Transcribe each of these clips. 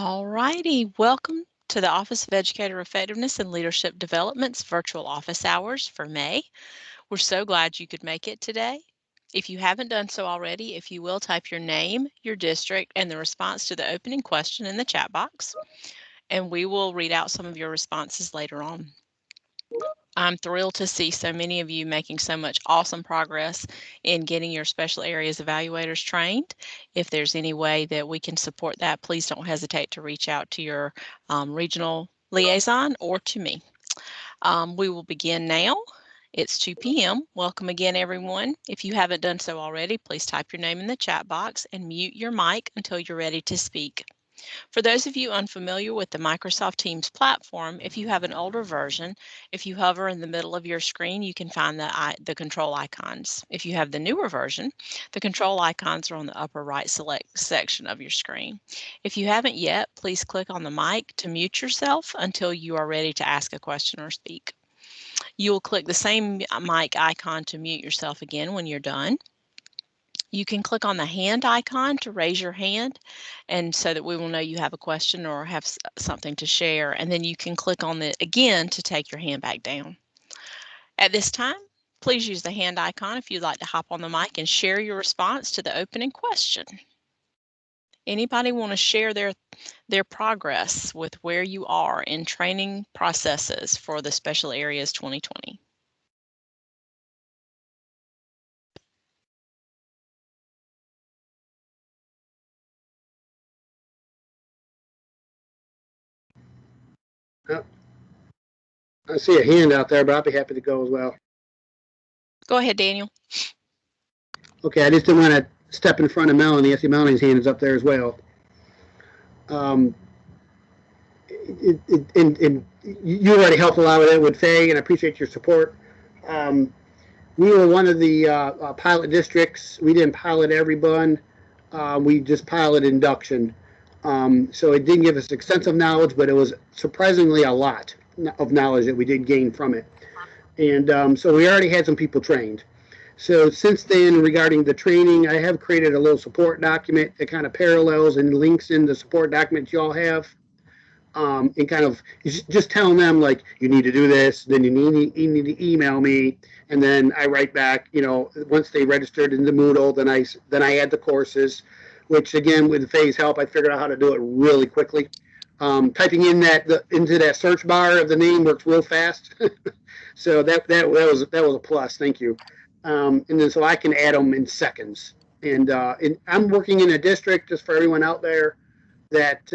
All righty, welcome to the Office of Educator Effectiveness and Leadership Development's virtual office hours for May. We're so glad you could make it today. If you haven't done so already, if you will, type your name, your district, and the response to the opening question in the chat box, and we will read out some of your responses later on. I'm thrilled to see so many of you making so much awesome progress in getting your special areas evaluators trained. If there's any way that we can support that, please don't hesitate to reach out to your regional liaison or to me. We will begin now. It's 2 p.m. Welcome again, everyone. If you haven't done so already, please type your name in the chat box and mute your mic until you're ready to speak. For those of you unfamiliar with the Microsoft Teams platform, if you have an older version, if you hover in the middle of your screen, you can find the control icons. If you have the newer version, the control icons are on the upper right select section of your screen. If you haven't yet, please click on the mic to mute yourself until you are ready to ask a question or speak. You will click the same mic icon to mute yourself again when you're done. You can click on the hand icon to raise your hand, and so that we will know you have a question or have something to share, and then you can click on it again to take your hand back down. At this time, please use the hand icon if you'd like to hop on the mic and share your response to the opening question. Anybody want to share their progress with where you are in training processes for the Special Areas 2020? I see a hand out there, but I'll be happy to go as well. Go ahead, Daniel. Okay, I just didn't want to step in front of Melanie. I see Melanie's hand is up there as well. And you already helped a lot with it with Faye, and I appreciate your support. We were one of the pilot districts. We didn't pilot everyone. We just piloted induction. So it didn't give us extensive knowledge, but it was surprisingly a lot of knowledge that we did gain from it. And so we already had some people trained. So since then, regarding the training, I have created a little support document that kind of parallels and links in the support documents you all have. And kind of just telling them, like, you need to do this, then you need to email me, and then I write back, once they registered in the Moodle, then I add the courses, which again, with Faye's help, I figured out how to do it really quickly. Typing in into that search bar of the name works real fast. So that was a plus. Thank you. And then so I can add them in seconds. And I'm working in a district, just for everyone out there, that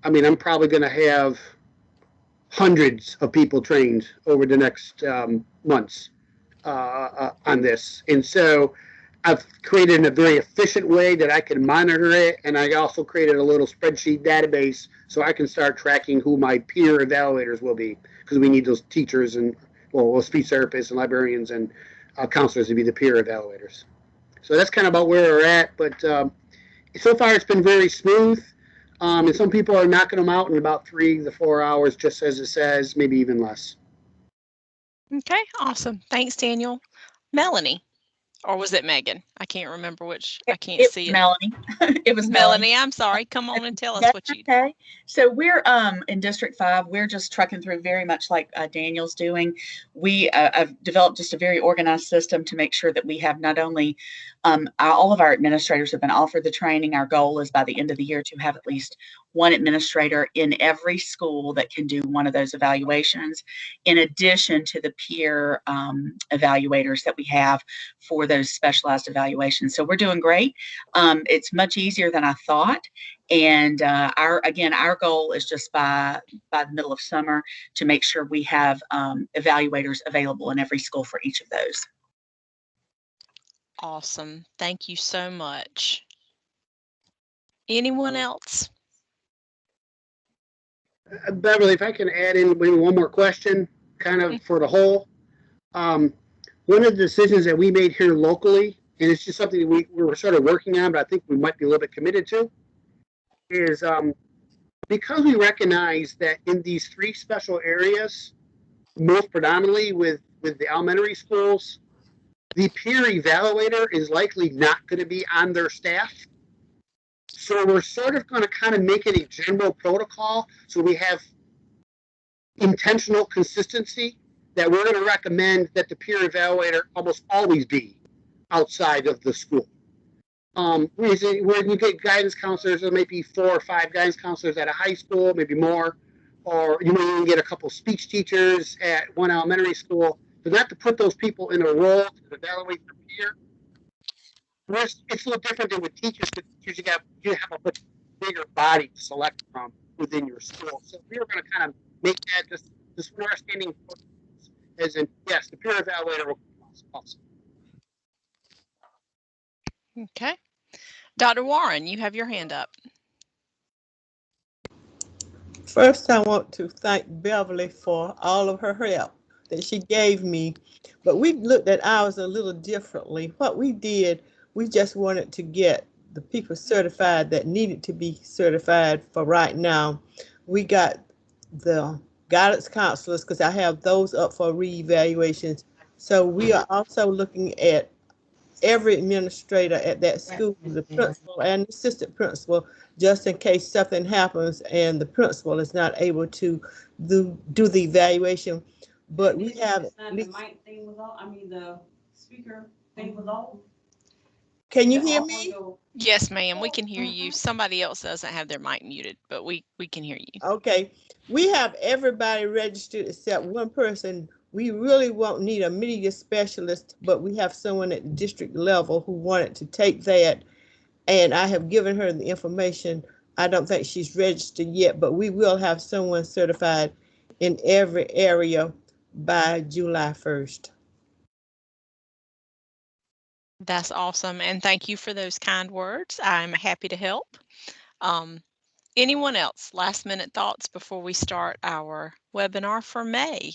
I'm probably going to have hundreds of people trained over the next months on this. And so I've created in a very efficient way that I can monitor it. And I also created a little spreadsheet database so I can start tracking who my peer evaluators will be, because we need those teachers and, speech therapists and librarians and counselors to be the peer evaluators. So that's kind of about where we're at. But so far it's been very smooth. And some people are knocking them out in about 3 to 4 hours, just as it says, maybe even less. Okay, awesome. Thanks, Daniel. Melanie, or was it Megan? I can't remember which. I can't see it. Melanie. It was Melanie. I'm sorry. Come on and tell us what you. Okay. So we're in District 5. We're just trucking through very much like Daniel's doing. We have developed just a very organized system to make sure that we have not only all of our administrators have been offered the training. Our goal is by the end of the year to have at least one administrator in every school that can do one of those evaluations, in addition to the peer evaluators that we have for those specialized evaluations. So we're doing great. It's much easier than I thought. And our goal is just by the middle of summer to make sure we have evaluators available in every school for each of those. Awesome. Thank you so much. Anyone else? Beverly, if I can add in maybe one more question, kind of for the whole. One of the decisions that we made here locally, and it's just something that we were sort of working on, but I think we might be a little bit committed to, is because we recognize that in these 3 special areas, most predominantly with the elementary schools, the peer evaluator is likely not going to be on their staff. So we're sort of going to kind of make it a general protocol. So we have intentional consistency that we're going to recommend that the peer evaluator almost always be outside of the school. When you get guidance counselors, there may be 4 or 5 guidance counselors at a high school, maybe more, or you may even get a couple speech teachers at one elementary school. But not to put those people in a role to evaluate their peer. It's a little different than with teachers, because teachers you have a much bigger body to select from within your school. So we were going to kind of make that this understanding, as in, yes, the peer evaluator will also. Okay. Dr. Warren, you have your hand up. First, I want to thank Beverly for all of her help that she gave me. But we looked at ours a little differently. What we did, we just wanted to get the people certified that needed to be certified for right now. We got the guidance counselors, because I have those up for reevaluations. So we are also looking at every administrator at that school, the principal and assistant principal, just in case something happens and the principal is not able to do the evaluation. But we have the mic thing was off. I mean, the speaker thing was off. Can you hear me? Yes, ma'am, we can hear you. Somebody else doesn't have their mic muted, but we can hear you. Okay. We have everybody registered except one person. We really won't need a media specialist, but we have someone at the district level who wanted to take that, and I have given her the information. I don't think she's registered yet, but we will have someone certified in every area by July 1st. That's awesome, and thank you for those kind words. I'm happy to help. Anyone else? Last minute thoughts before we start our webinar for May.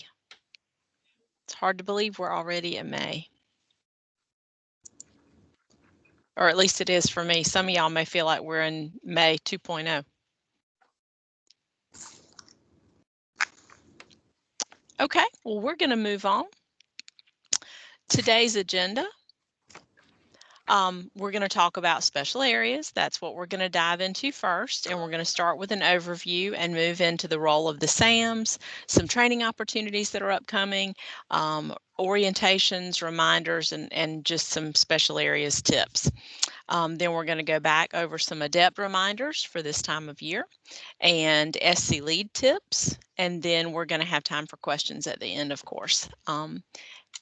It's hard to believe we're already in May. Or at least it is for me. Some of y'all may feel like we're in May 2.0. Okay, well, we're going to move on. Today's agenda. We're going to talk about special areas. That's what we're going to dive into first. And we're going to start with an overview and move into the role of the SAMs, some training opportunities that are upcoming, orientations, reminders, and just some special areas tips. Then we're going to go back over some ADEPT reminders for this time of year and SC lead tips. And then we're going to have time for questions at the end, of course.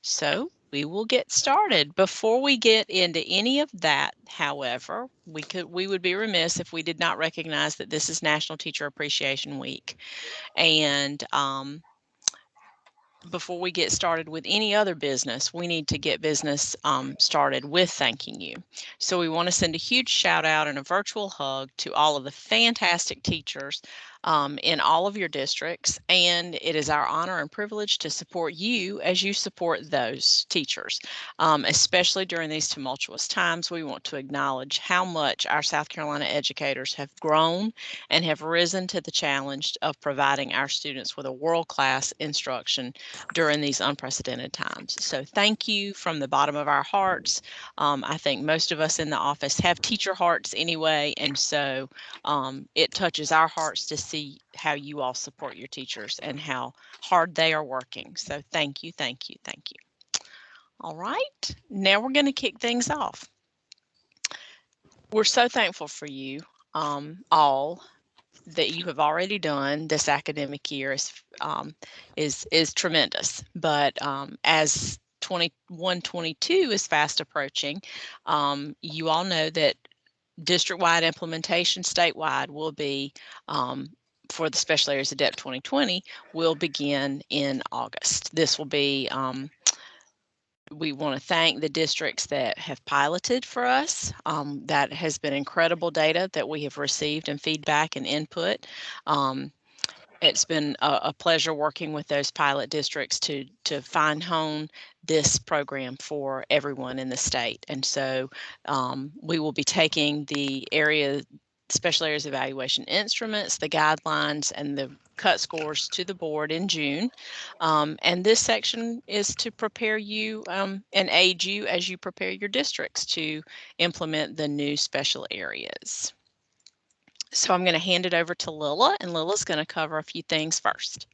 So we will get started. Before we get into any of that, however, we would be remiss if we did not recognize that this is National Teacher Appreciation Week. And before we get started with any other business, we need to get business started with thanking you. So we want to send a huge shout out and a virtual hug to all of the fantastic teachers in all of your districts, and it is our honor and privilege to support you as you support those teachers. Especially during these tumultuous times, we want to acknowledge how much our South Carolina educators have grown and have risen to the challenge of providing our students with a world-class instruction during these unprecedented times. So thank you from the bottom of our hearts. I think most of us in the office have teacher hearts anyway, and so it touches our hearts to see how you all support your teachers and how hard they are working. So thank you, thank you, thank you. All right, now we're going to kick things off. We're so thankful for you all that you have already done this academic year is tremendous. But as 21-22 is fast approaching, you all know that district-wide implementation statewide will be for the Special Areas ADEPT 2020 will begin in August. This will be we want to thank the districts that have piloted for us. That has been incredible data that we have received and feedback and input. It's been a pleasure working with those pilot districts to fine-hone this program for everyone in the state. And so we will be taking the Special Areas Evaluation Instruments, the guidelines, and the cut scores to the board in June. And this section is to prepare you and aid you as you prepare your districts to implement the new special areas. So I'm going to hand it over to Lila, and Lila's going to cover a few things first.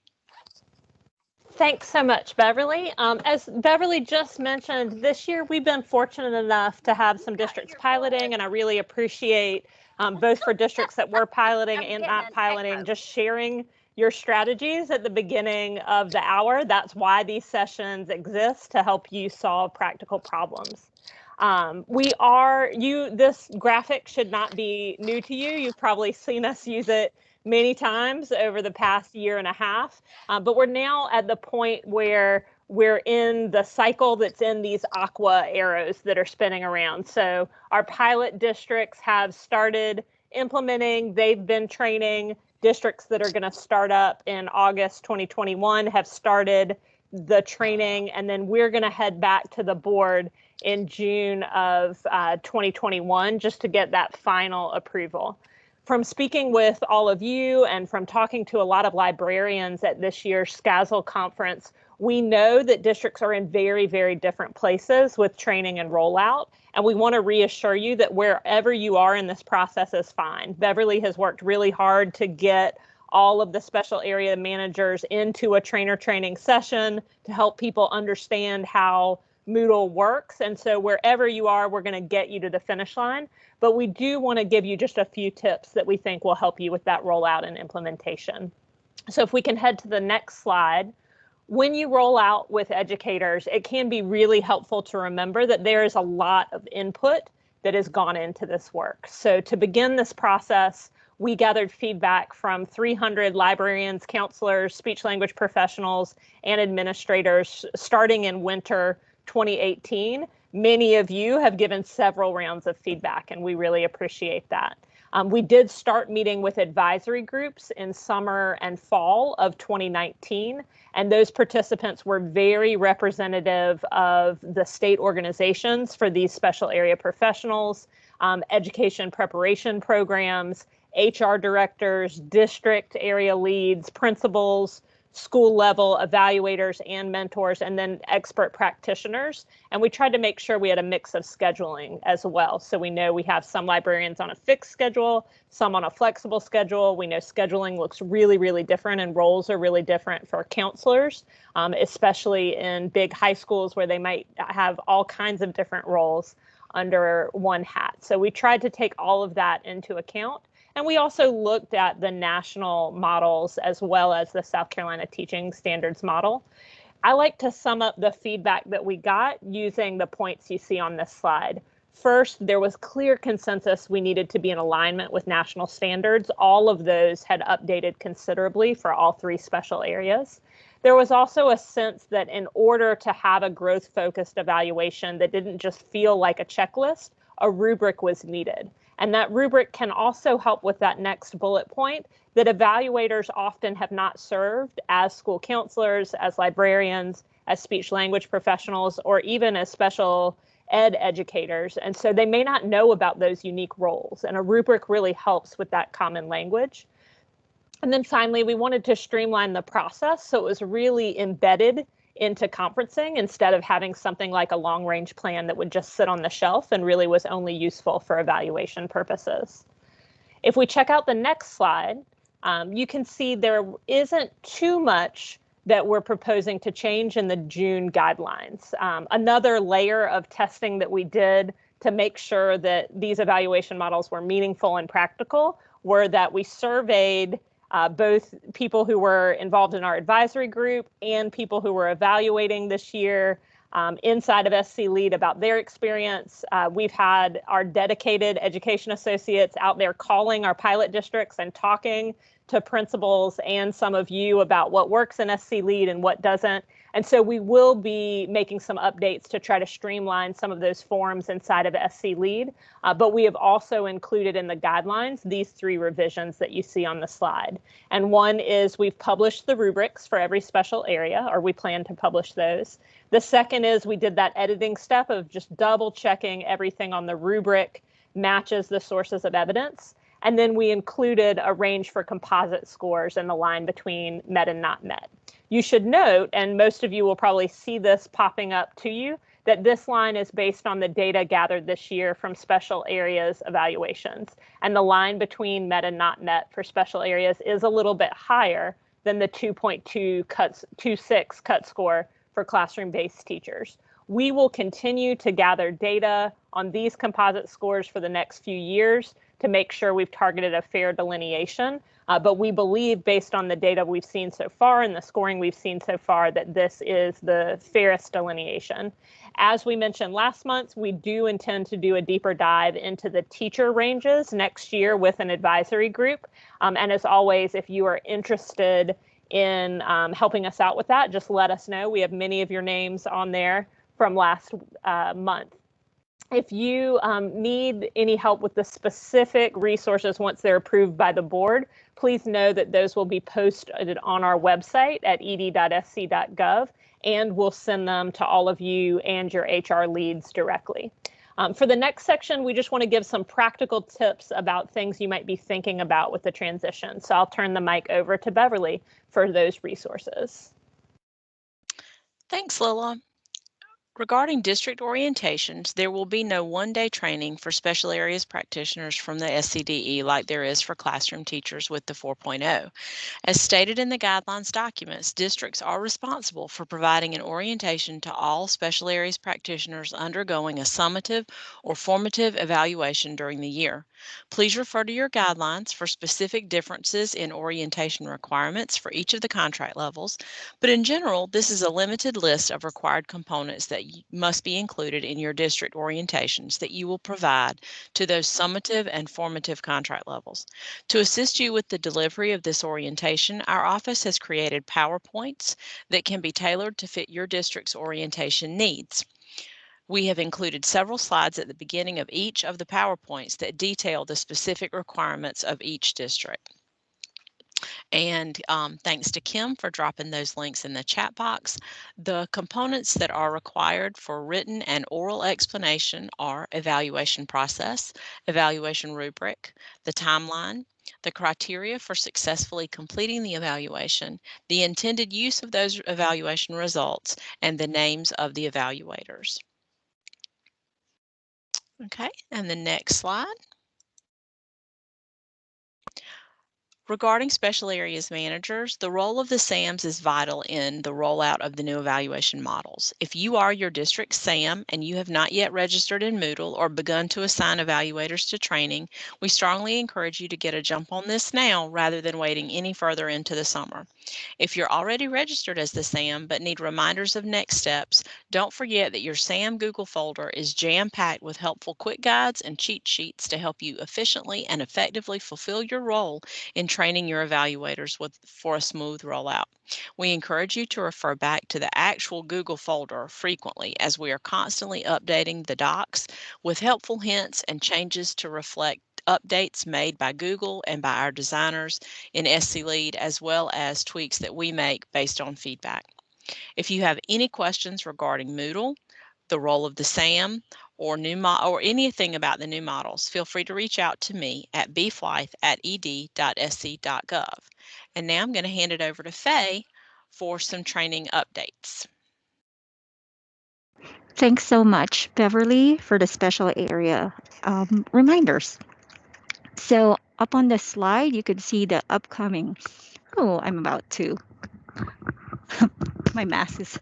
Thanks so much, Beverly. As Beverly just mentioned, this year we've been fortunate enough to have some districts piloting, and I really appreciate both for districts that were piloting and not piloting, just sharing your strategies at the beginning of the hour. That's why these sessions exist, to help you solve practical problems. This graphic should not be new to you. You've probably seen us use it many times over the past year and a half, but we're now at the point where we're in the cycle that's in these aqua arrows that are spinning around. So our pilot districts have started implementing, they've been training. Districts that are going to start up in August 2021 have started the training, and then we're going to head back to the board in June of 2021 just to get that final approval. From speaking with all of you and from talking to a lot of librarians at this year's SCASL conference, we know that districts are in very, very different places with training and rollout. And we want to reassure you that wherever you are in this process is fine. Beverly has worked really hard to get all of the special area managers into a trainer training session to help people understand how Moodle works. And so wherever you are, we're going to get you to the finish line. But we do want to give you just a few tips that we think will help you with that rollout and implementation. So if we can head to the next slide. When you roll out with educators, it can be really helpful to remember that there is a lot of input that has gone into this work. So to begin this process, we gathered feedback from 300 librarians, counselors, speech language professionals, and administrators starting in winter 2018. Many of you have given several rounds of feedback, and we really appreciate that. We did start meeting with advisory groups in summer and fall of 2019, and those participants were very representative of the state organizations for these special area professionals, education preparation programs, HR directors, district area leads, principals, school level evaluators and mentors, and then expert practitioners. And we tried to make sure we had a mix of scheduling as well. So we know we have some librarians on a fixed schedule, some on a flexible schedule. We know scheduling looks really, really different, and roles are really different for counselors, especially in big high schools where they might have all kinds of different roles under one hat. So we tried to take all of that into account. And we also looked at the national models as well as the South Carolina Teaching Standards model. I like to sum up the feedback that we got using the points you see on this slide. First, there was clear consensus we needed to be in alignment with national standards. All of those had updated considerably for all three special areas. There was also a sense that in order to have a growth-focused evaluation that didn't just feel like a checklist, a rubric was needed. And that rubric can also help with that next bullet point, that evaluators often have not served as school counselors, as librarians, as speech language professionals, or even as special ed educators. And so they may not know about those unique roles. And a rubric really helps with that common language. And then finally, we wanted to streamline the process so it was really embedded into conferencing instead of having something like a long range plan that would just sit on the shelf and really was only useful for evaluation purposes. If we check out the next slide, you can see there isn't too much that we're proposing to change in the June guidelines. Another layer of testing that we did to make sure that these evaluation models were meaningful and practical were that we surveyed both people who were involved in our advisory group and people who were evaluating this year inside of SC Lead about their experience. We've had our dedicated education associates out there calling our pilot districts and talking to principals and some of you about what works in SC Lead and what doesn't. And so we will be making some updates to try to streamline some of those forms inside of SC Lead. But we have also included in the guidelines these three revisions that you see on the slide. And one is we've published the rubrics for every special area, or we plan to publish those. The second is we did that editing step of just double checking everything on the rubric matches the sources of evidence. And then we included a range for composite scores and the line between met and not met. You should note, and most of you will probably see this popping up to you, that this line is based on the data gathered this year from special areas evaluations. And the line between met and not met for special areas is a little bit higher than the 2.26 cut score for classroom-based teachers. We will continue to gather data on these composite scores for the next few years to make sure we've targeted a fair delineation. But we believe, based on the data we've seen so far and the scoring we've seen so far, that this is the fairest delineation. As we mentioned last month, we do intend to do a deeper dive into the teacher ranges next year with an advisory group. And as always, if you are interested in helping us out with that, just let us know. We have many of your names on there from last month. If you need any help with the specific resources once they're approved by the board, please know that those will be posted on our website at ed.sc.gov, and we'll send them to all of you and your HR leads directly. For the next section, we just want to give some practical tips about things you might be thinking about with the transition. So I'll turn the mic over to Beverly for those resources. Thanks, Lila. Regarding district orientations, there will be no one-day training for special areas practitioners from the SCDE like there is for classroom teachers with the 4.0. As stated in the guidelines documents, districts are responsible for providing an orientation to all special areas practitioners undergoing a summative or formative evaluation during the year. Please refer to your guidelines for specific differences in orientation requirements for each of the contract levels, but in general, this is a limited list of required components that must be included in your district orientations that you will provide to those summative and formative contract levels. To assist you with the delivery of this orientation, our office has created PowerPoints that can be tailored to fit your district's orientation needs. We have included several slides at the beginning of each of the PowerPoints that detail the specific requirements of each district. And thanks to Kim for dropping those links in the chat box. The components that are required for written and oral explanation are evaluation process, evaluation rubric, the timeline, the criteria for successfully completing the evaluation, the intended use of those evaluation results, and the names of the evaluators. Okay, and the next slide. Regarding special areas managers, the role of the SAMs is vital in the rollout of the new evaluation models. If you are your district SAM and you have not yet registered in Moodle or begun to assign evaluators to training, we strongly encourage you to get a jump on this now rather than waiting any further into the summer. If you're already registered as the SAM but need reminders of next steps, don't forget that your SAM Google folder is jam-packed with helpful quick guides and cheat sheets to help you efficiently and effectively fulfill your role in training your evaluators for a smooth rollout. We encourage you to refer back to the actual Google folder frequently as we are constantly updating the docs with helpful hints and changes to reflect updates made by Google and by our designers in SC Lead, as well as tweaks that we make based on feedback. If you have any questions regarding Moodle, the role of the SAM, or anything about the new models, feel free to reach out to me at bflythe@ed.sc.gov. And now I'm going to hand it over to Faye for some training updates. Thanks so much, Beverly, for the special area reminders. So up on the slide, you can see the upcoming, I'm about to, my mask is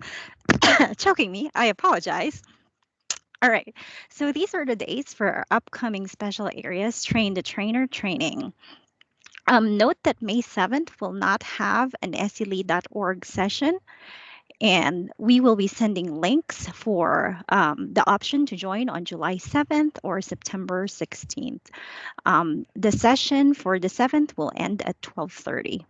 choking me. I apologize. All right, so these are the dates for our upcoming special areas Train the Trainer training. Note that May 7th will not have an sclead.org session, and we will be sending links for the option to join on July 7th or September 16th. The session for the 7th will end at 12:30.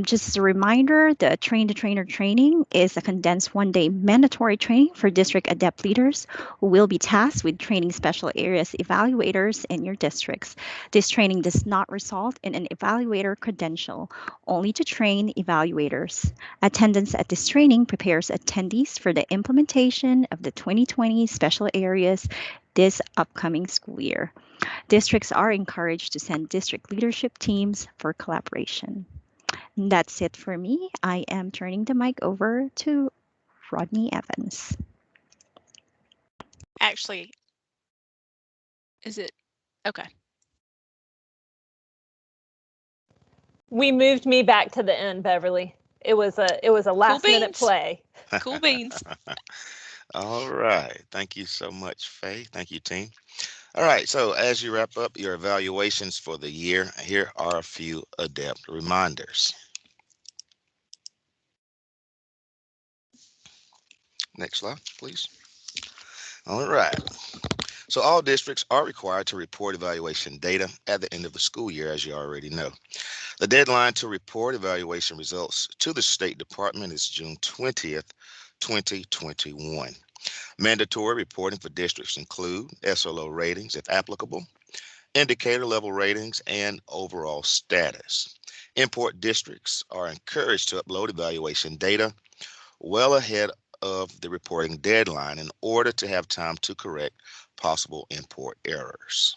Just as a reminder, the Train the Trainer training is a condensed one-day mandatory training for district adept leaders who will be tasked with training special areas evaluators in your districts. This training does not result in an evaluator credential, only to train evaluators. Attendance at this training prepares attendees for the implementation of the 2020 special areas this upcoming school year. Districts are encouraged to send district leadership teams for collaboration. That's it for me. I am turning the mic over to Rodney Evans. Actually, is it? Okay. We moved me back to the end, Beverly. It was a last minute beans. play. Cool beans. All right. Thank you so much, Faye. Thank you, team. All right. So as you wrap up your evaluations for the year, here are a few ADEPT reminders. Next slide, please. All right. So all districts are required to report evaluation data at the end of the school year, as you already know. The deadline to report evaluation results to the State Department is June 20th, 2021. Mandatory reporting for districts include SLO ratings, if applicable, indicator level ratings, and overall status. Import districts are encouraged to upload evaluation data well ahead of the reporting deadline in order to have time to correct possible import errors.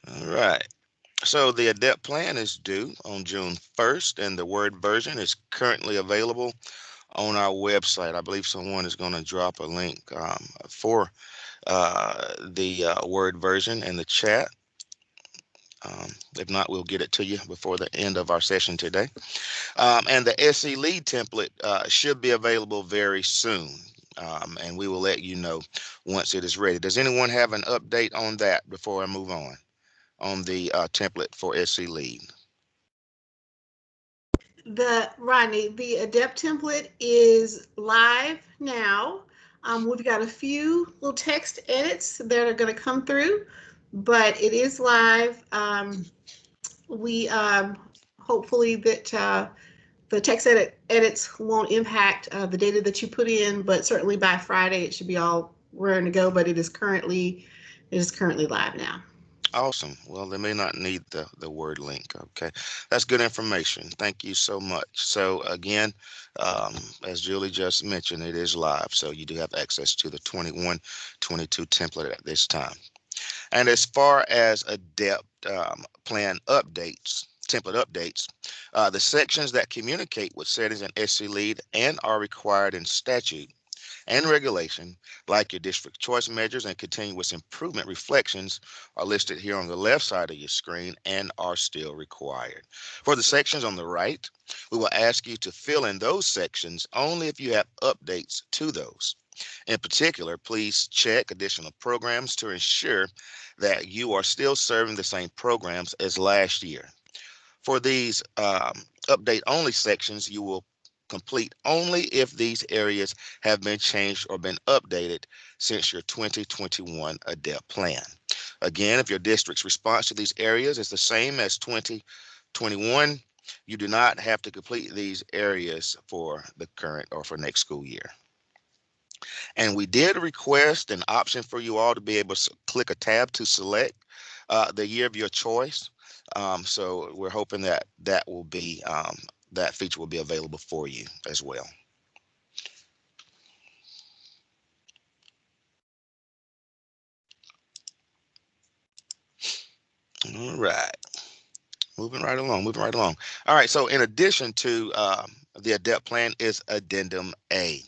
All right. So the ADEPT plan is due on June 1st, and the Word version is currently available on our website. I believe someone is going to drop a link for the Word version in the chat. If not, we'll get it to you before the end of our session today. And the SE Lead template should be available very soon. And we will let you know once it is ready. Does anyone have an update on that before I move on the template for SE Lead? Rodney, the ADEPT template is live now. We've got a few little text edits that are going to come through, but it is live. We hopefully that the text edits won't impact the data that you put in, but certainly by Friday it should be all raring to go. But it is currently live now. Awesome. Well, they may not need the Word link. Okay, that's good information. Thank you so much. So again, as Julie just mentioned, it is live, so you do have access to the 21-22 template at this time. And as far as ADEPT plan updates, template updates, the sections that communicate with settings in SE Lead and are required in statute and regulation, like your district choice measures and continuous improvement reflections, are listed here on the left side of your screen and are still required. For the sections on the right, we will ask you to fill in those sections only if you have updates to those. In particular, please check additional programs to ensure that you are still serving the same programs as last year. For these update only sections, you will complete only if these areas have been changed or been updated since your 2021 ADEPT plan. Again, if your district's response to these areas is the same as 2021, you do not have to complete these areas for the current or for next school year. And we did request an option for you all to be able to click a tab to select the year of your choice. So we're hoping that that will be that feature will be available for you as well. All right, moving right along. All right, so in addition to the ADEPT plan is Addendum A.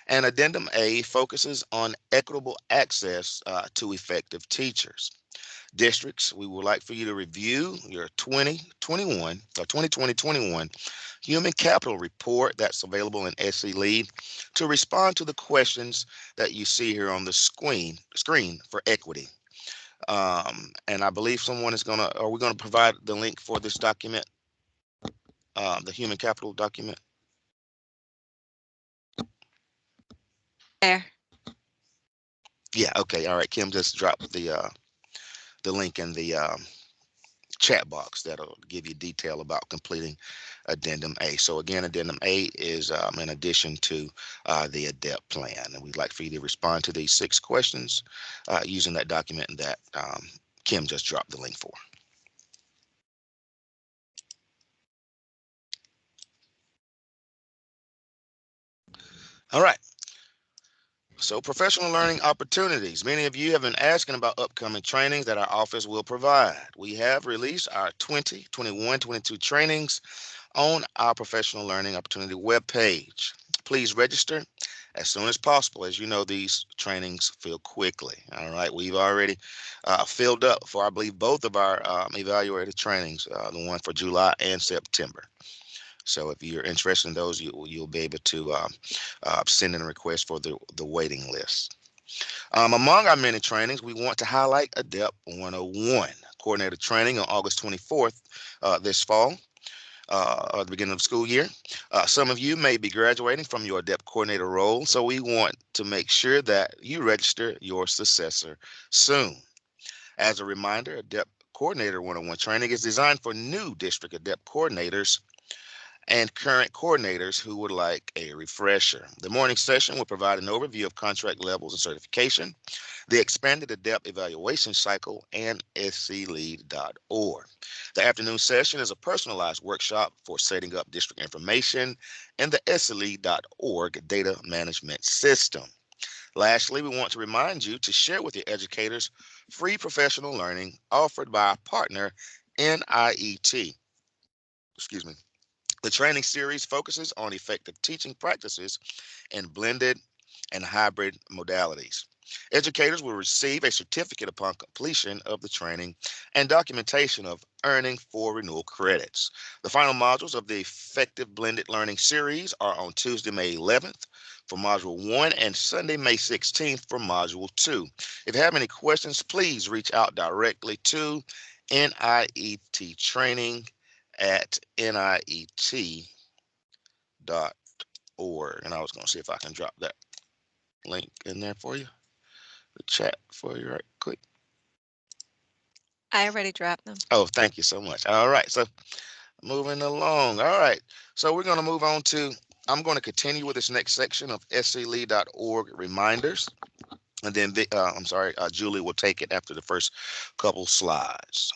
And Addendum A focuses on equitable access to effective teachers. Districts, we would like for you to review your 2020-21 Human Capital Report that's available in SE Lead to respond to the questions that you see here on the screen for equity. And I believe someone is are we gonna provide the link for this document, the Human Capital document? There. Yeah, okay, all right. Kim just dropped the link in the chat box that'll give you detail about completing Addendum A. So again, Addendum A is in addition to the ADEPT plan, and we'd like for you to respond to these 6 questions using that document that Kim just dropped the link for. All right. So professional learning opportunities. Many of you have been asking about upcoming trainings that our office will provide. We have released our 2021-22 trainings on our professional learning opportunity webpage. Please register as soon as possible. As you know, these trainings fill quickly. All right, we've already filled up for, I believe, both of our evaluated trainings, the one for July and September. So if you're interested in those, you'll be able to send in a request for the waiting list. Among our many trainings, we want to highlight ADEPT 101 coordinator training on August 24th this fall. At the beginning of the school year. Some of you may be graduating from your ADEPT coordinator role, so we want to make sure that you register your successor soon. As a reminder, ADEPT Coordinator 101 training is designed for new district ADEPT coordinators and current coordinators who would like a refresher. The morning session will provide an overview of contract levels and certification, the expanded ADEPT evaluation cycle, and sclead.org. The afternoon session is a personalized workshop for setting up district information in the sclead.org data management system. Lastly, we want to remind you to share with your educators free professional learning offered by our partner, NIET. Excuse me. The training series focuses on effective teaching practices in blended and hybrid modalities. Educators will receive a certificate upon completion of the training and documentation of earning for renewal credits. The final modules of the Effective Blended Learning Series are on Tuesday, May 11th for Module 1 and Sunday, May 16th for Module 2. If you have any questions, please reach out directly to NIET Training at NIET.org. And I was going to see if I can drop that link in there for you, the chat for you right quick. I already dropped them. Oh, thank you so much. All right, so moving along. All right, so we're going to move on to, I'm going to continue with this next section of sclead.org reminders. And then, Julie will take it after the first couple slides.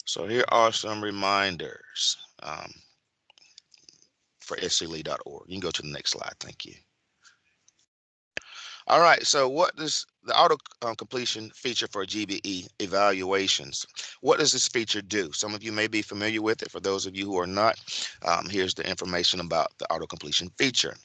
So here are some reminders for sclead.org. You can go to the next slide. Thank you. All right, so what does the auto completion feature for GBE evaluations? What does this feature do? Some of you may be familiar with it. For those of you who are not, here's the information about the auto completion feature.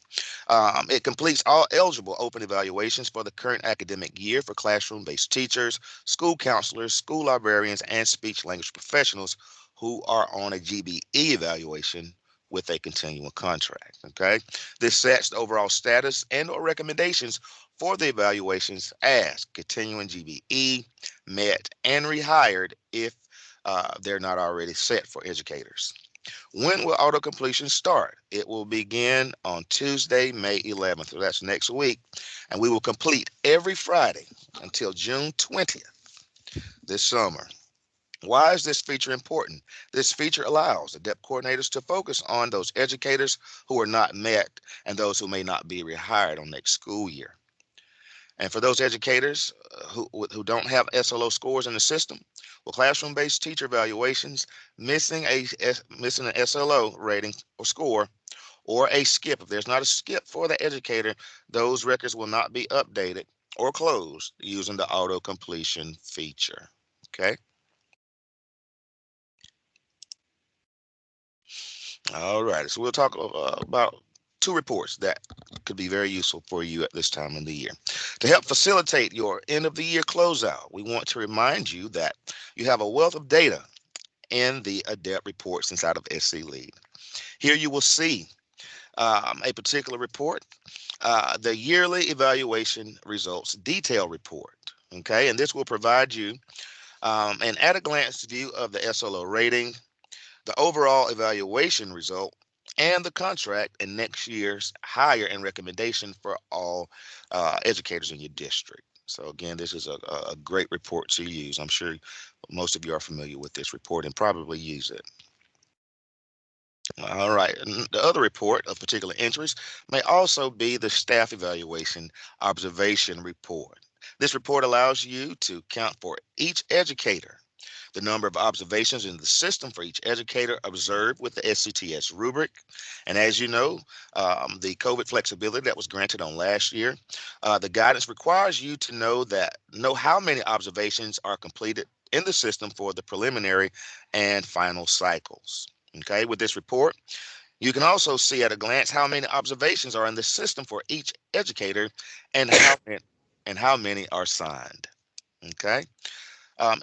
It completes all eligible open evaluations for the current academic year for classroom-based teachers, school counselors, school librarians, and speech language professionals who are on a GBE evaluation with a continuing contract. Okay, this sets the overall status and or recommendations for the evaluations as continuing GBE, met, and rehired if they're not already set for educators. When will auto completion start? It will begin on Tuesday, May 11th. So that's next week, and we will complete every Friday until June 20th this summer. Why is this feature important? This feature allows ADEPT coordinators to focus on those educators who are not met and those who may not be rehired on next school year. And for those educators who don't have SLO scores in the system, well, classroom-based teacher evaluations missing an SLO rating or score, or a skip. If there's not a skip for the educator, those records will not be updated or closed using the auto completion feature. Okay. All right, so we'll talk about two reports that could be very useful for you at this time of the year. To help facilitate your end of the year closeout, we want to remind you that you have a wealth of data in the ADEPT reports inside of sclead. Here you will see a particular report, the yearly evaluation results detail report. Okay, and this will provide you an at-a-glance view of the SLO rating, the overall evaluation result, and the contract and next year's hire and recommendation for all educators in your district. So again, this is a great report to use. I'm sure most of you are familiar with this report and probably use it. All right, and the other report of particular interest may also be the staff evaluation observation report. This report allows you to count for each educator the number of observations in the system for each educator observed with the SCTS rubric. And as you know, the COVID flexibility that was granted on last year, the guidance requires you to know how many observations are completed in the system for the preliminary and final cycles. Okay, with this report, you can also see at a glance how many observations are in the system for each educator and how many are signed. Okay.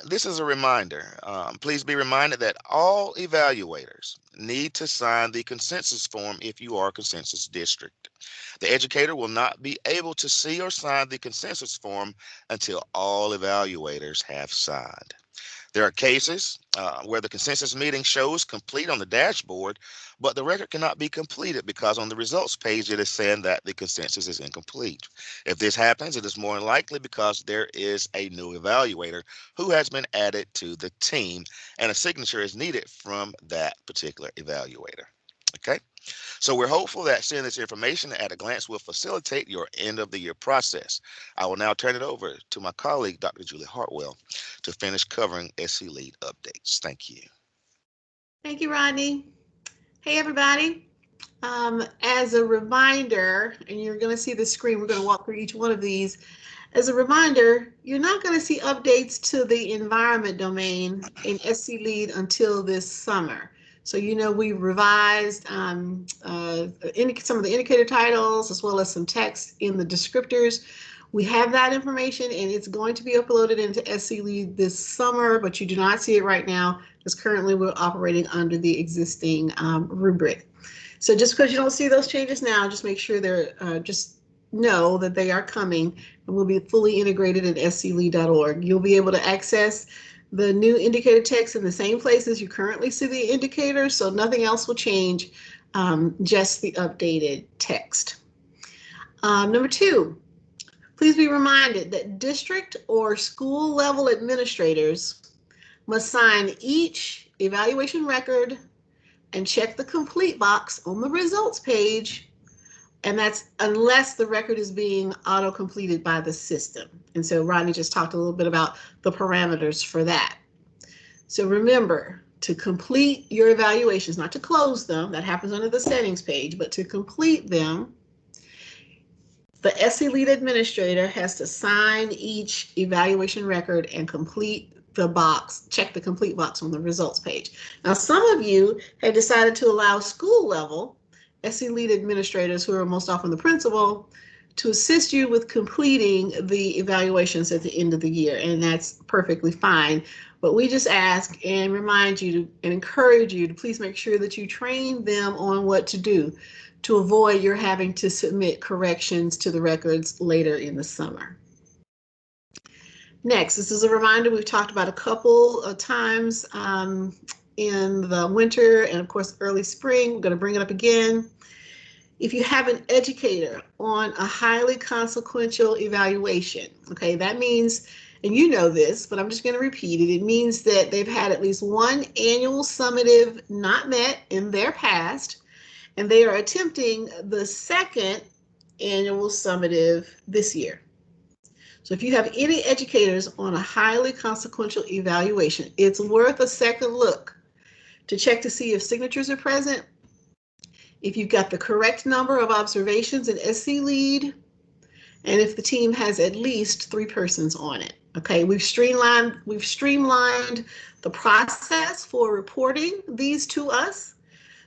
This is a reminder. Please be reminded that all evaluators need to sign the consensus form if you are a consensus district. The educator will not be able to see or sign the consensus form until all evaluators have signed. There are cases where the consensus meeting shows complete on the dashboard, but the record cannot be completed because on the results page it is saying that the consensus is incomplete. If this happens, it is more than likely because there is a new evaluator who has been added to the team and a signature is needed from that particular evaluator. Okay. So we're hopeful that seeing this information at a glance will facilitate your end of the year process. I will now turn it over to my colleague, Dr. Julie Hartwell, to finish covering SC Lead updates. Thank you. Thank you, Rodney. Hey, everybody. As a reminder, and you're going to see the screen, we're going to walk through each one of these. As a reminder, you're not going to see updates to the environment domain in SC Lead until this summer. So, we revised some of the indicator titles as well as some text in the descriptors. We have that information and it's going to be uploaded into SC Lead this summer, but you do not see it right now because currently we're operating under the existing rubric. So just because you don't see those changes now, just make sure they're just know that they are coming and will be fully integrated in sclead.org. You'll be able to access the new indicator text in the same places you currently see the indicators, so nothing else will change, just the updated text. Number 2, please be reminded that district or school level administrators must sign each evaluation record and check the complete box on the results page. And that's unless the record is being auto-completed by the system. And so Rodney just talked a little bit about the parameters for that. So remember to complete your evaluations, not to close them, that happens under the settings page, but to complete them, the SC Lead administrator has to sign each evaluation record and complete the box, check the complete box on the results page. Now, some of you have decided to allow school level SC Lead administrators, who are most often the principal, to assist you with completing the evaluations at the end of the year, and that's perfectly fine. But we just ask and remind you and encourage you to please make sure that you train them on what to do to avoid your having to submit corrections to the records later in the summer. Next, this is a reminder we've talked about a couple of times in the winter and of course early spring. We're going to bring it up again. If you have an educator on a highly consequential evaluation, okay, that means, and you know this, but I'm just going to repeat it. It means that they've had at least one annual summative not met in their past, and they are attempting the second annual summative this year. So if you have any educators on a highly consequential evaluation, it's worth a second look to check to see if signatures are present, if you've got the correct number of observations in SC Lead, and if the team has at least 3 persons on it. Okay, we've streamlined the process for reporting these to us.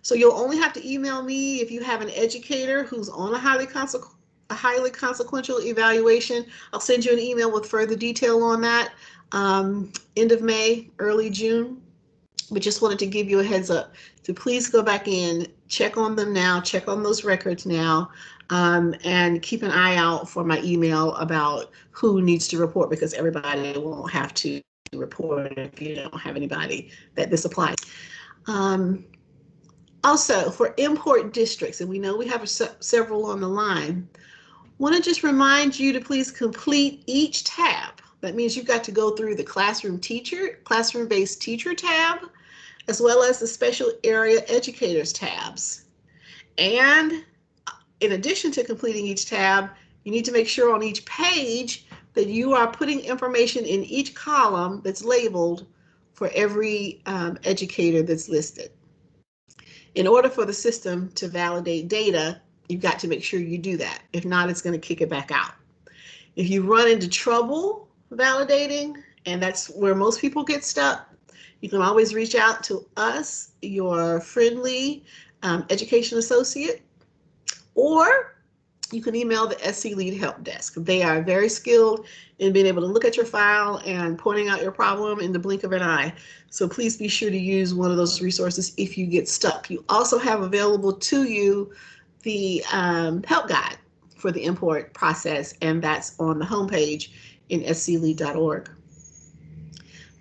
So you'll only have to email me if you have an educator who's on a highly consequential evaluation. I'll send you an email with further detail on that end of May, early June. But just wanted to give you a heads up to please go back in, check on them now, check on those records now, and keep an eye out for my email about who needs to report, because everybody won't have to report if you don't have anybody that this applies. Also, for import districts, and we know we have several on the line, want to just remind you to please complete each tab. That means you've got to go through the classroom-based teacher tab, as well as the special area educators tabs. And in addition to completing each tab, you need to make sure on each page that you are putting information in each column that's labeled for every educator that's listed. In order for the system to validate data, you've got to make sure you do that. If not, it's going to kick it back out. If you run into trouble validating, and that's where most people get stuck, you can always reach out to us, your friendly education associate, or you can email the SC Lead Help Desk. They are very skilled in being able to look at your file and pointing out your problem in the blink of an eye. So please be sure to use one of those resources if you get stuck. You also have available to you the help guide for the import process, and that's on the homepage in sclead.org.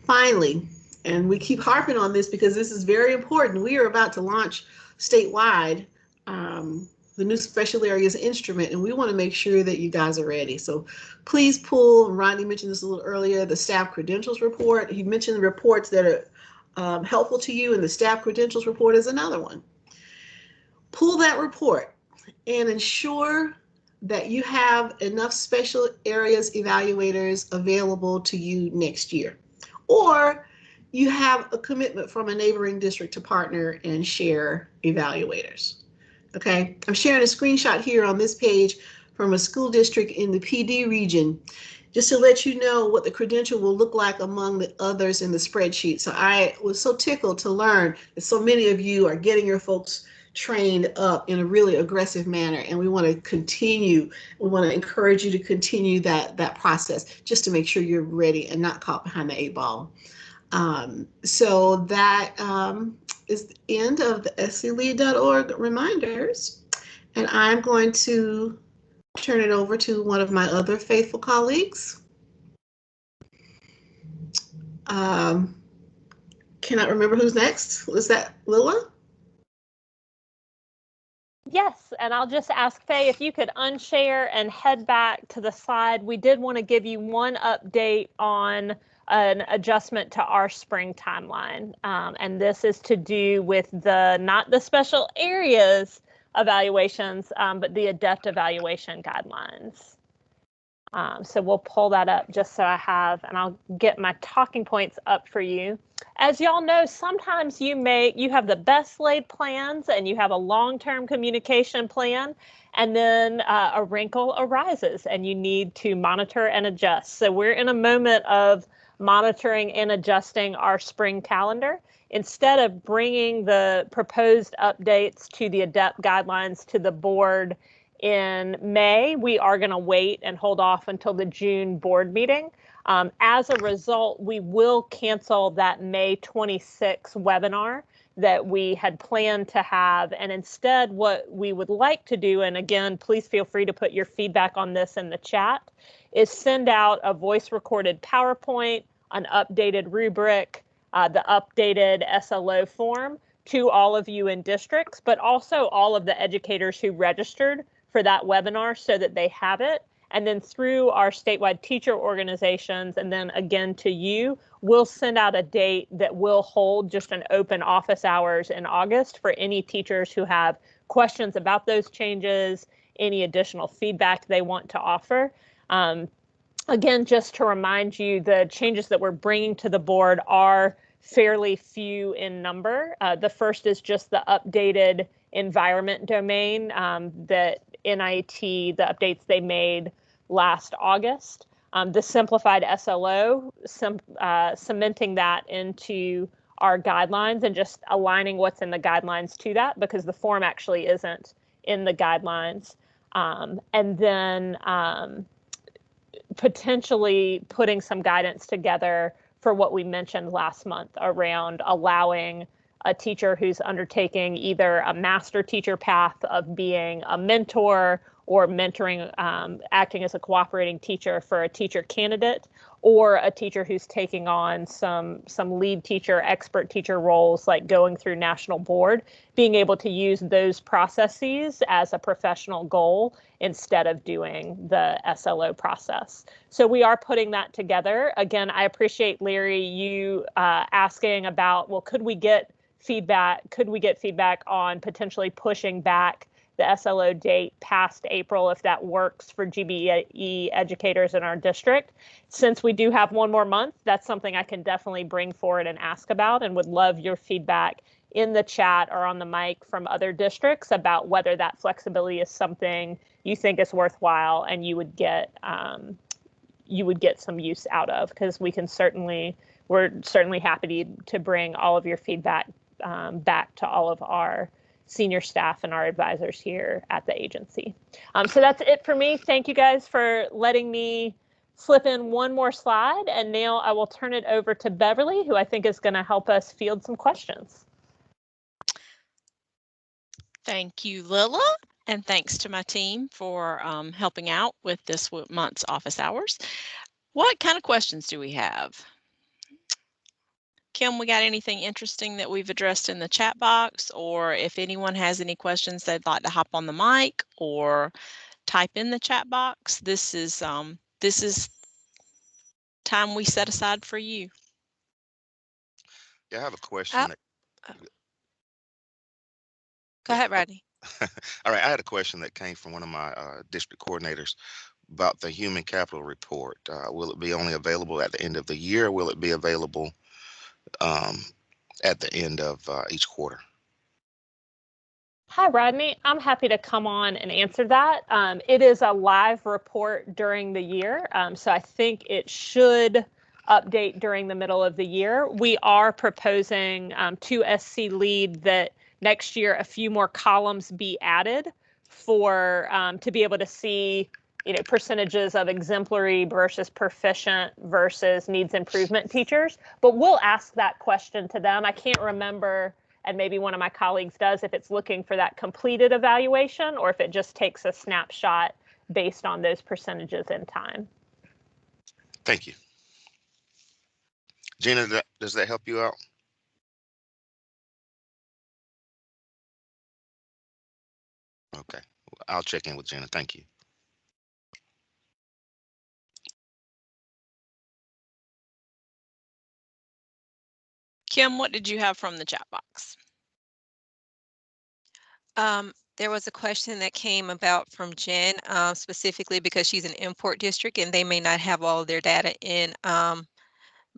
Finally, and we keep harping on this because this is very important, we are about to launch statewide the new special areas instrument, and we want to make sure that you guys are ready. So please pull, Rodney mentioned this a little earlier, the staff credentials report. He mentioned the reports that are helpful to you, and the staff credentials report is another one. Pull that report and ensure that you have enough special areas evaluators available to you next year, or you have a commitment from a neighboring district to partner and share evaluators. Okay, I'm sharing a screenshot here on this page from a school district in the PD region, just to let you know what the credential will look like among the others in the spreadsheet. So I was so tickled to learn that so many of you are getting your folks trained up in a really aggressive manner, and we want to continue. We want to encourage you to continue that process just to make sure you're ready and not caught behind the 8 ball. So that is the end of the sclead.org reminders, and I'm going to turn it over to one of my other faithful colleagues. Cannot remember who's next. Was that Lilla? Yes, and I'll just ask Faye if you could unshare and head back to the slide. We did want to give you one update on an adjustment to our spring timeline, and this is to do with not the special areas evaluations, but the ADEPT evaluation guidelines. So we'll pull that up just so I have, and I'll get my talking points up for you. As y'all know, sometimes you have the best laid plans and you have a long-term communication plan, and then a wrinkle arises and you need to monitor and adjust. So we're in a moment of monitoring and adjusting our spring calendar. Instead of bringing the proposed updates to the ADEPT guidelines to the board in May, we are going to wait and hold off until the June board meeting. As a result, we will cancel that May 26 webinar that we had planned to have. And instead, what we would like to do, and again, please feel free to put your feedback on this in the chat, is send out a voice recorded PowerPoint, an updated rubric, the updated SLO form to all of you in districts, but also all of the educators who registered for that webinar so that they have it. And then through our statewide teacher organizations, and then again to you, we'll send out a date that will hold just an open office hours in August for any teachers who have questions about those changes, any additional feedback they want to offer. Again, just to remind you, the changes that we're bringing to the board are fairly few in number. The first is just the updated environment domain that NIT, the updates they made last August. The simplified SLO, cementing that into our guidelines and just aligning what's in the guidelines to that, because the form actually isn't in the guidelines. And then potentially putting some guidance together for what we mentioned last month around allowing a teacher who's undertaking either a master teacher path of being a mentor or mentoring, acting as a cooperating teacher for a teacher candidate, or a teacher who's taking on some lead teacher, expert teacher roles, like going through national board, being able to use those processes as a professional goal instead of doing the SLO process. So we are putting that together. Again, I appreciate, Larry, you asking about, well, could we get feedback on potentially pushing back the SLO date past April if that works for GBE educators in our district. Since we do have one more month, that's something I can definitely bring forward and ask about, and would love your feedback in the chat or on the mic from other districts about whether that flexibility is something you think is worthwhile and you would get some use out of, because we're certainly happy to bring all of your feedback back to all of our senior staff and our advisors here at the agency. So that's it for me. Thank you guys for letting me slip in one more slide. And now I will turn it over to Beverly, who I think is going to help us field some questions. Thank you, Lilla. And thanks to my team for helping out with this month's office hours. What kind of questions do we have? Kim, we got anything interesting that we've addressed in the chat box? Or if anyone has any questions they'd like to hop on the mic or type in the chat box, this is time we set aside for you. Yeah, I have a question. Go ahead, Rodney. All right, I had a question that came from one of my district coordinators about the human capital report. Will it be only available at the end of the year, or will it be available at the end of each quarter? Hi, Rodney. I'm happy to come on and answer that. It is a live report during the year, so I think it should update during the middle of the year. We are proposing to SC Lead that next year a few more columns be added for to be able to see, percentages of exemplary versus proficient versus needs improvement teachers. But we'll ask that question to them. I can't remember, and maybe one of my colleagues does, if it's looking for that completed evaluation or if it just takes a snapshot based on those percentages in time. Thank you. Gina, does that help you out? Okay, I'll check in with Gina. Thank you. Kim, what did you have from the chat box? There was a question that came about from Jen, specifically because she's an import district and they may not have all of their data in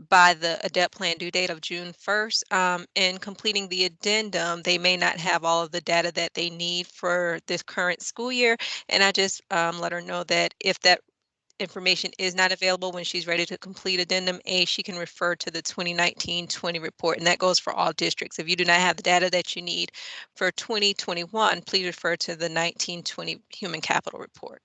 by the ADEPT plan due date of June 1st. In completing the addendum, they may not have all of the data that they need for this current school year. And I just let her know that if that information is not available when she's ready to complete addendum A, she can refer to the 2019-20 report, and that goes for all districts. If you do not have the data that you need for 2021, please refer to the 19-20 human capital report.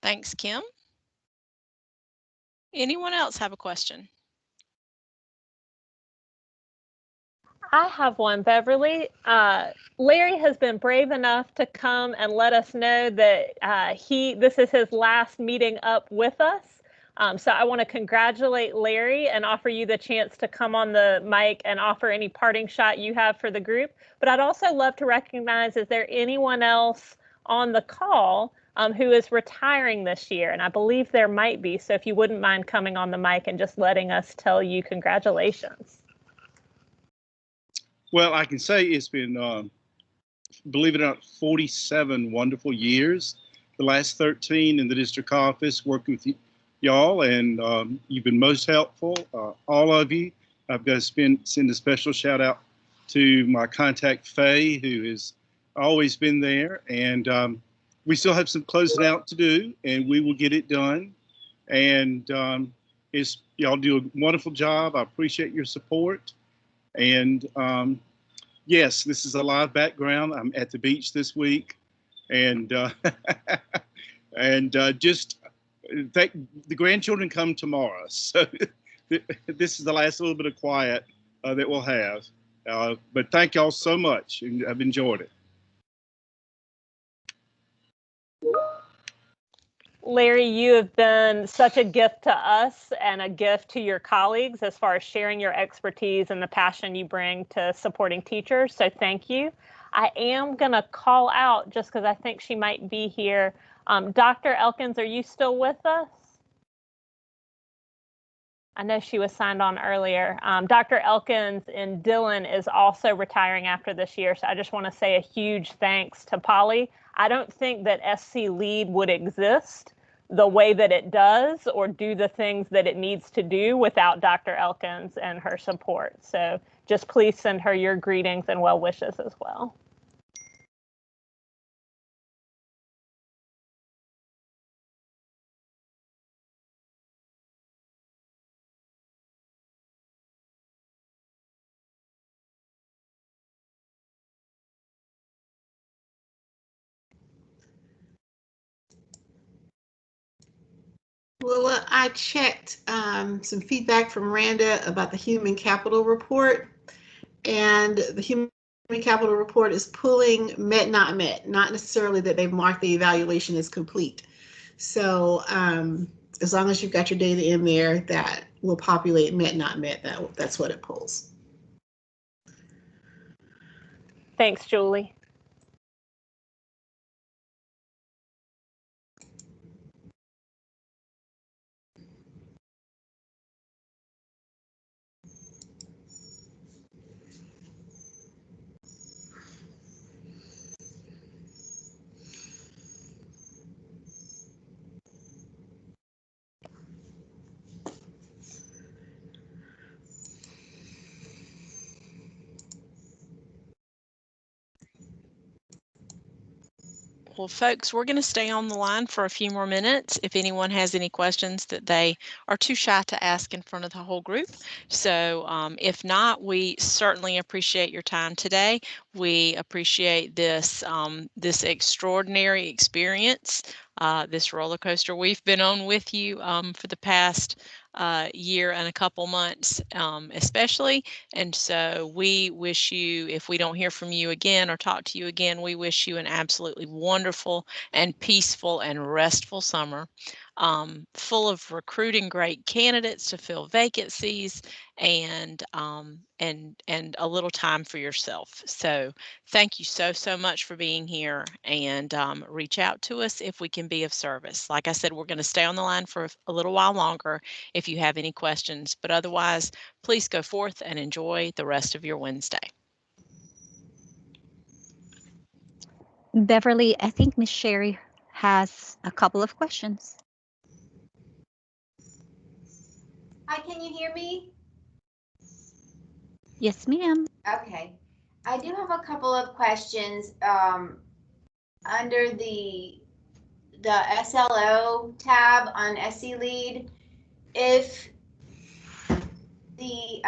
Thanks, Kim. Anyone else have a question? I have one, Beverly. Larry has been brave enough to come and let us know that this is his last meeting up with us. So I want to congratulate Larry and offer you the chance to come on the mic and offer any parting shot you have for the group. But I'd also love to recognize, is there anyone else on the call who is retiring this year? And I believe there might be. So if you wouldn't mind coming on the mic and just letting us tell you congratulations. Well, I can say it's been, believe it or not, 47 wonderful years. The last 13 in the district office working with y'all, and you've been most helpful, all of you. I've got to send a special shout out to my contact, Faye, who has always been there. And we still have some closing out to do, and we will get it done. And y'all do a wonderful job. I appreciate your support. And yes, this is a live background. I'm at the beach this week, and just the grandchildren come tomorrow. So this is the last little bit of quiet that we'll have. But thank y'all so much, and I've enjoyed it. Larry, you have been such a gift to us and a gift to your colleagues as far as sharing your expertise and the passion you bring to supporting teachers. So thank you. I am going to call out, just because I think she might be here. Dr. Elkins, are you still with us? I know she was signed on earlier. Dr. Elkins in Dillon is also retiring after this year. So I just want to say a huge thanks to Polly. I don't think that SC Lead would exist the way that it does or do the things that it needs to do without Dr. Elkins and her support. So just please send her your greetings and well wishes as well. Well, I checked some feedback from Randa about the human capital report, and the human capital report is pulling met, not met, not necessarily that they've marked the evaluation as complete. So as long as you've got your data in there, that will populate met, not met. That's what it pulls. Thanks, Julie. Well, folks, we're going to stay on the line for a few more minutes if anyone has any questions that they are too shy to ask in front of the whole group. So if not, we certainly appreciate your time today. We appreciate this, this extraordinary experience, this roller coaster we've been on with you for the past year and a couple months, especially. And so we wish you, if we don't hear from you again or talk to you again, we wish you an absolutely wonderful and peaceful and restful summer, full of recruiting great candidates to fill vacancies and a little time for yourself. So thank you so much for being here, and reach out to us if we can be of service. Like I said, we're going to stay on the line for a little while longer if you have any questions, but otherwise, please go forth and enjoy the rest of your Wednesday. Beverly, I think Miss Sherry has a couple of questions. Hi, can you hear me? Yes, ma'am. Okay. I do have a couple of questions under the SLO tab on SC Lead. If the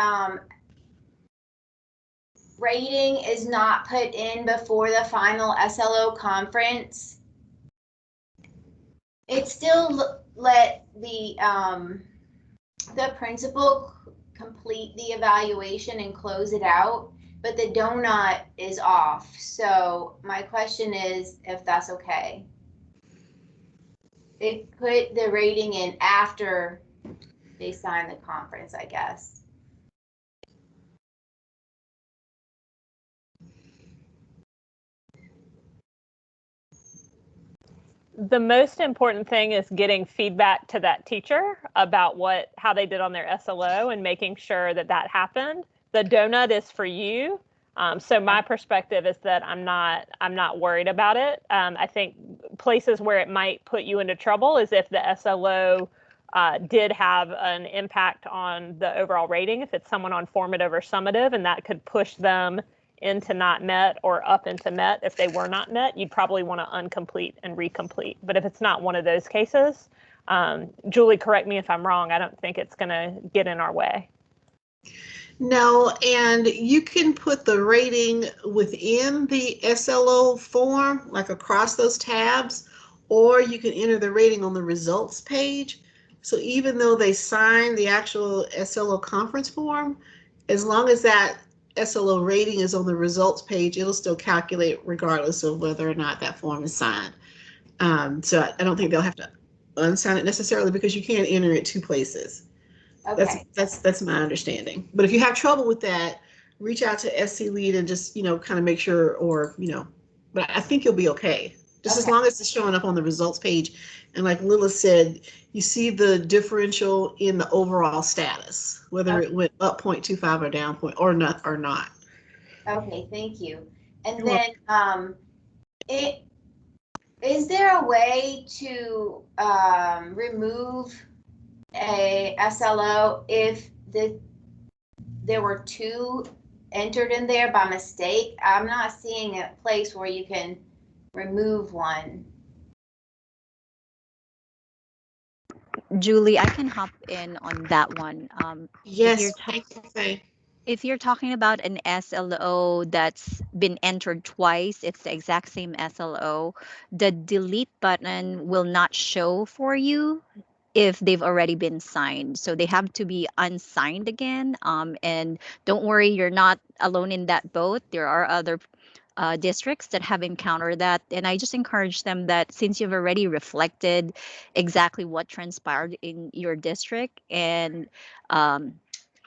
rating is not put in before the final SLO conference, it still let the principal complete the evaluation and close it out, but the donut is off. So my question is if that's okay. They put the rating in after they sign the conference, I guess. The most important thing is getting feedback to that teacher about how they did on their SLO and making sure that that happened. The donut is for you. So my perspective is that I'm not worried about it. I think places where it might put you into trouble is if the SLO did have an impact on the overall rating, if it's someone on formative or summative, and that could push them into not met or up into met. If they were not met, you'd probably want to uncomplete and recomplete. But if it's not one of those cases, Julie, correct me if I'm wrong, I don't think it's going to get in our way. No, and you can put the rating within the SLO form, like across those tabs, or you can enter the rating on the results page. So even though they sign the actual SLO conference form, as long as that SLO rating is on the results page, it'll still calculate regardless of whether or not that form is signed. So I don't think they'll have to unsign it necessarily, because you can't enter it two places. Okay. That's my understanding. But if you have trouble with that, reach out to SC Lead and just, kind of make sure, or, but I think you'll be okay. just as Okay. long as it's showing up on the results page. And like Lilith said, you see the differential in the overall status, whether it went up 0.25 or down point or not or not. Okay, thank you. And You're then is there a way to remove a SLO if there were two entered in there by mistake? I'm not seeing a place where you can remove one. Julie, I can hop in on that one. Yes, thank you, Faye. If you're talking about an SLO that's been entered twice, it's the exact same SLO, the delete button will not show for you if they've already been signed. So they have to be unsigned again. And don't worry, you're not alone in that boat. There are other districts that have encountered that. And I just encourage them that since you've already reflected exactly what transpired in your district and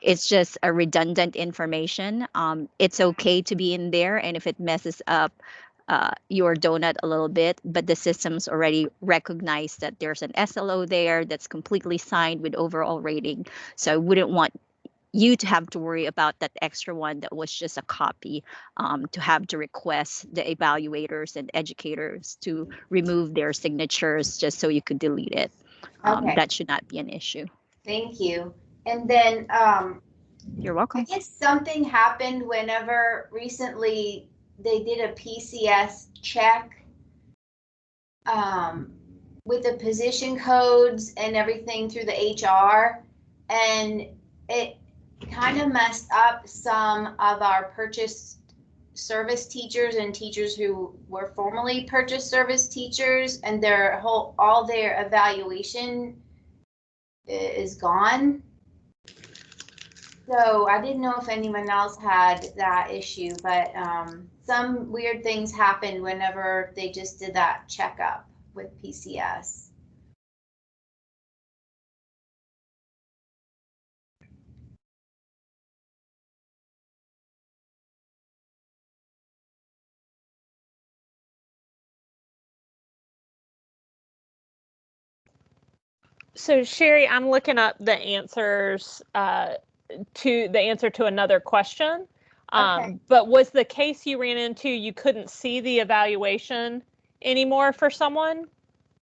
it's just a redundant information, it's okay to be in there. And if it messes up your donut a little bit, but the system's already recognized that there's an SLO there that's completely signed with overall rating. So I wouldn't want you to have to worry about that extra one that was just a copy, to have to request the evaluators and educators to remove their signatures just so you could delete it. Okay. That should not be an issue. Thank you. And then You're welcome. I guess something happened whenever recently they did a PCS check with the position codes and everything through the HR, and it kind of messed up some of our purchase service teachers and teachers who were formerly purchase service teachers, and all their evaluation is gone. So I didn't know if anyone else had that issue, but some weird things happened whenever they just did that checkup with PCS. So Sherry, I'm looking up the answers to the answer to another question. Okay. But was the case you ran into, you couldn't see the evaluation anymore for someone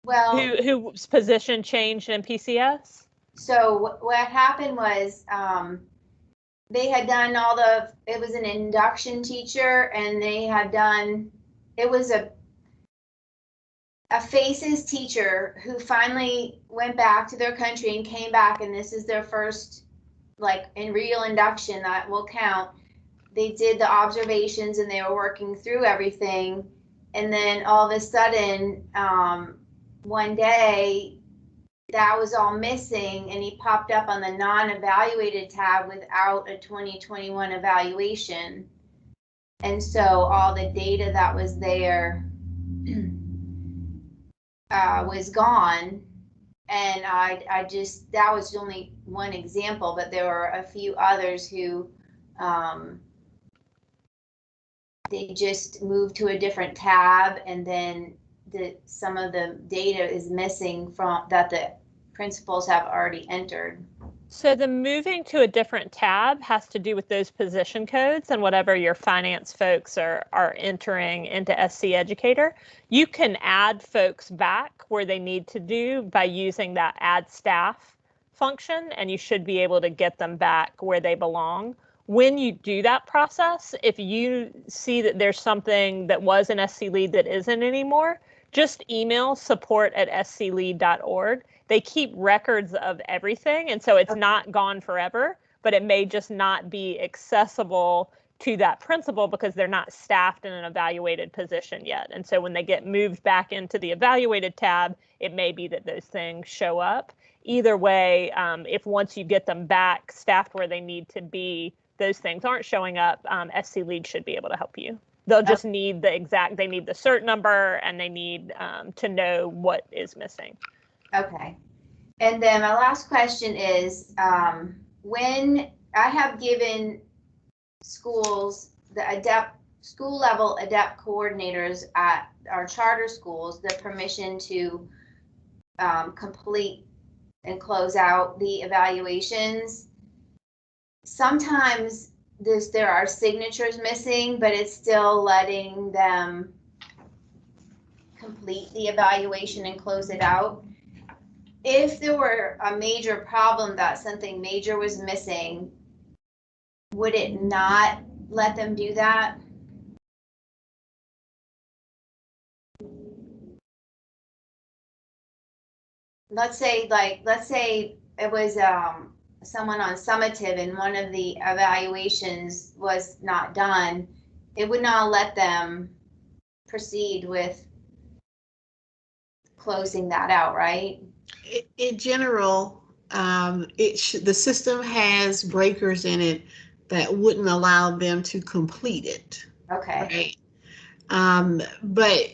Well, whose position changed in PCS? so what happened was they had done it was an induction teacher, and they had done, it was a FACES teacher who finally went back to their country and came back, and this is their first, like, in real induction that will count. They did the observations and they were working through everything, and then all of a sudden one day that was all missing, and he popped up on the non-evaluated tab without a 2021 evaluation. And so all the data that was there was gone. And I just, that was only one example, but there were a few others who they just moved to a different tab, and then some of the data is missing from that the principals have already entered. So the moving to a different tab has to do with those position codes and whatever your finance folks are entering into SC Educator. You can add folks back where they need to do by using that add staff function, and you should be able to get them back where they belong. When you do that process, if you see that there's something that was an SC Lead that isn't anymore, just email support@sclead.org. They keep records of everything, and so it's not gone forever, but it may just not be accessible to that principal because they're not staffed in an evaluated position yet. And so when they get moved back into the evaluated tab, it may be that those things show up. Either way, if once you get them back staffed where they need to be, those things aren't showing up, SC Lead should be able to help you. They'll just need they need the cert number, and they need to know what is missing. Okay. And then my last question is, when I have given schools the ADEPT school level adept coordinators at our charter schools the permission to complete and close out the evaluations. Sometimes there are signatures missing, but it's still letting them complete the evaluation and close it out. If there were a major problem that something major was missing, would it not let them do that? Let's say it was someone on summative and one of the evaluations was not done, it would not let them proceed with closing that out, right? In general, the system has breakers in it that wouldn't allow them to complete it. Okay. Right. But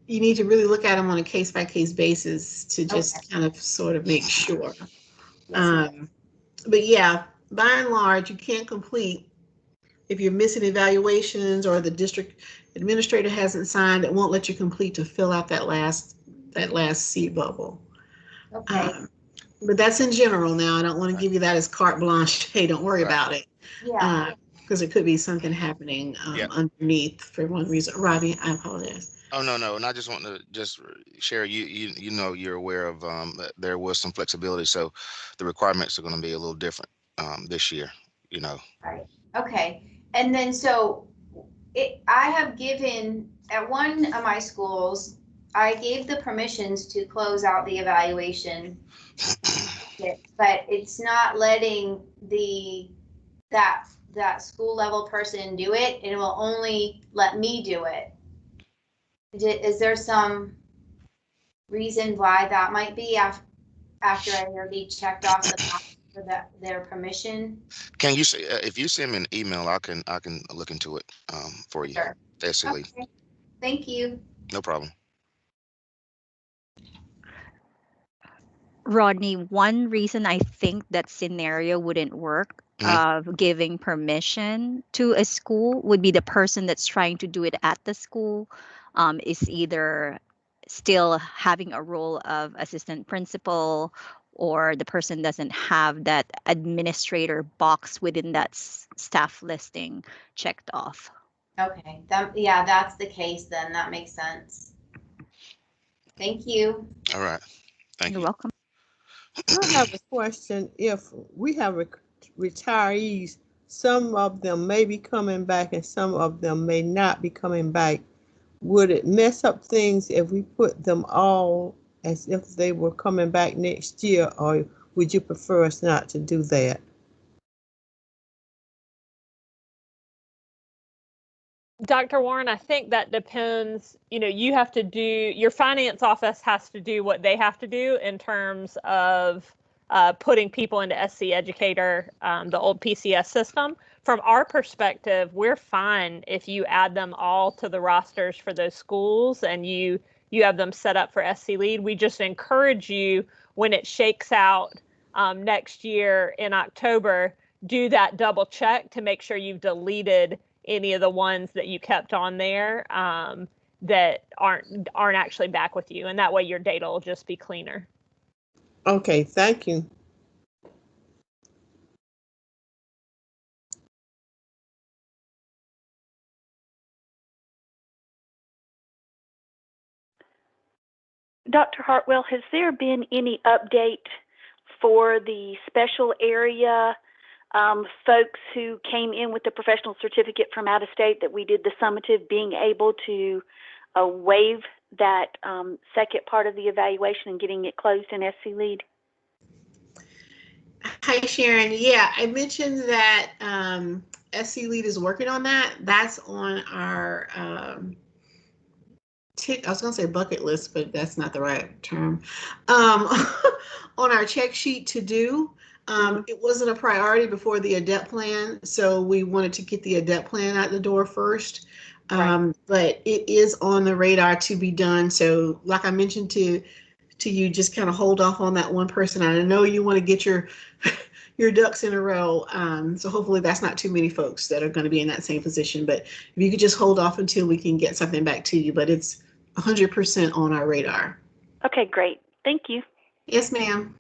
you need to really look at them on a case-by-case basis to just kind of sort of make sure. But yeah, by and large, you can't complete if you're missing evaluations or the district administrator hasn't signed. It won't let you complete to fill out that last seat bubble. Okay. But that's in general now. I don't want to give you that as carte blanche. Hey, don't worry about it. Yeah. Because it could be something happening underneath for one reason. Robbie, I apologize. Oh, no. And I just want to just share, you know, you're aware of that there was some flexibility. So the requirements are going to be a little different this year, you know. Right. Okay. And then so I have given at one of my schools, I gave the permissions to close out the evaluation, but it's not letting that school level person do it. It will only let me do it. Is there some reason why that might be after I already checked off the box for their permission? Can you say if you send me an email, I can look into it for you. Sure. Okay. Thank you. No problem. Rodney, one reason I think that scenario wouldn't work of giving permission to a school would be the person that's trying to do it at the school is either still having a role of assistant principal, or the person doesn't have that administrator box within that staff listing checked off. Okay, that's the case then. That makes sense. Thank you. All right. Thank you. You're welcome. I have a question. If we have retirees, some of them may be coming back and some of them may not be coming back, would it mess up things if we put them all as if they were coming back next year, or would you prefer us not to do that? Dr. Warren, I think that depends. You know, you have to do, your finance office has to do what they have to do in terms of putting people into SC Educator, the old PCS system. From our perspective, we're fine if you add them all to the rosters for those schools and you have them set up for SC Lead. We just encourage you, when it shakes out next year in October, do that double check to make sure you've deleted any of the ones that you kept on there that aren't actually back with you, and that way your data will just be cleaner. Okay, thank you. Dr. Hartwell, has there been any update for the special area folks who came in with the professional certificate from out of state that we did the summative, being able to waive that second part of the evaluation and getting it closed in SC Lead? Hi, Sharon. Yeah, I mentioned that SC Lead is working on that. That's on our I was going to say bucket list, but that's not the right term. On our check sheet to do. It wasn't a priority before the ADEPT plan, so we wanted to get the ADEPT plan out the door first. But it is on the radar to be done. So like I mentioned to you, just kind of hold off on that one person. I know you want to get your your ducks in a row. So hopefully that's not too many folks that are going to be in that same position. But if you could just hold off until we can get something back to you, but it's 100% on our radar. Okay, great. Thank you. Yes, ma'am.